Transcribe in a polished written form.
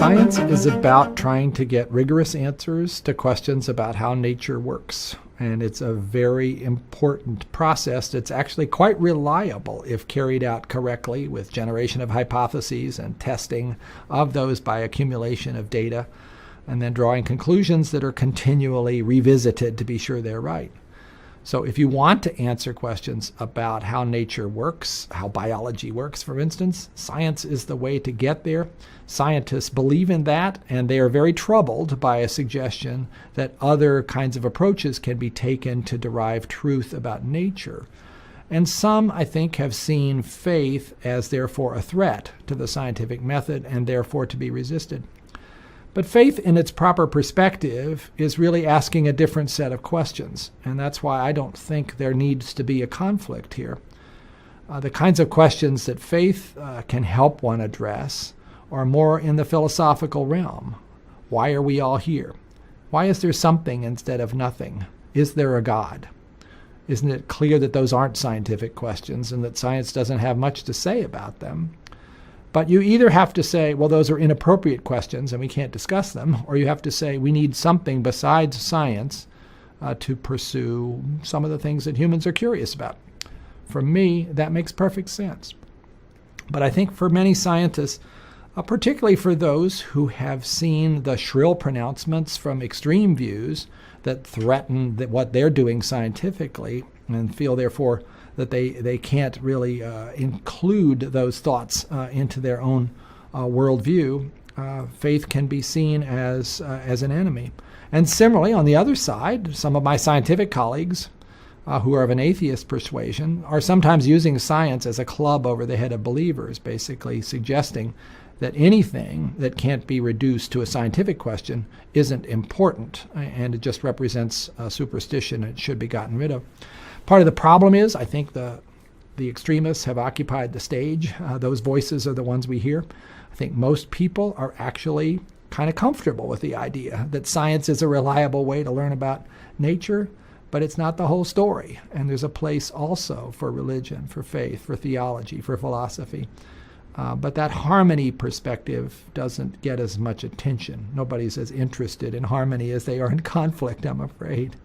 Science is about trying to get rigorous answers to questions about how nature works. And it's a very important process that's actually quite reliable if carried out correctly with generation of hypotheses and testing of those by accumulation of data, and then drawing conclusions that are continually revisited to be sure they're right. So if you want to answer questions about how nature works, how biology works, for instance, science is the way to get there. Scientists believe in that, and they are very troubled by a suggestion that other kinds of approaches can be taken to derive truth about nature. And some, I think, have seen faith as therefore a threat to the scientific method and therefore to be resisted. But faith in its proper perspective is really asking a different set of questions, and that's why I don't think there needs to be a conflict here. The kinds of questions that faith can help one address are more in the philosophical realm. Why are we all here? Why is there something instead of nothing? Is there a God? Isn't it clear that those aren't scientific questions and that science doesn't have much to say about them? But you either have to say, well, those are inappropriate questions and we can't discuss them, or you have to say we need something besides science to pursue some of the things that humans are curious about. For me, that makes perfect sense. But I think for many scientists, particularly for those who have seen the shrill pronouncements from extreme views that threaten what they're doing scientifically and feel, therefore, that they can't really include those thoughts into their own worldview, faith can be seen as an enemy. And similarly, on the other side, some of my scientific colleagues who are of an atheist persuasion are sometimes using science as a club over the head of believers, basically suggesting that anything that can't be reduced to a scientific question isn't important, and it just represents superstition and it should be gotten rid of. Part of the problem is, I think the extremists have occupied the stage. Those voices are the ones we hear. I think most people are actually kind of comfortable with the idea that science is a reliable way to learn about nature, but it's not the whole story. And there's a place also for religion, for faith, for theology, for philosophy. But that harmony perspective doesn't get as much attention. Nobody's as interested in harmony as they are in conflict, I'm afraid.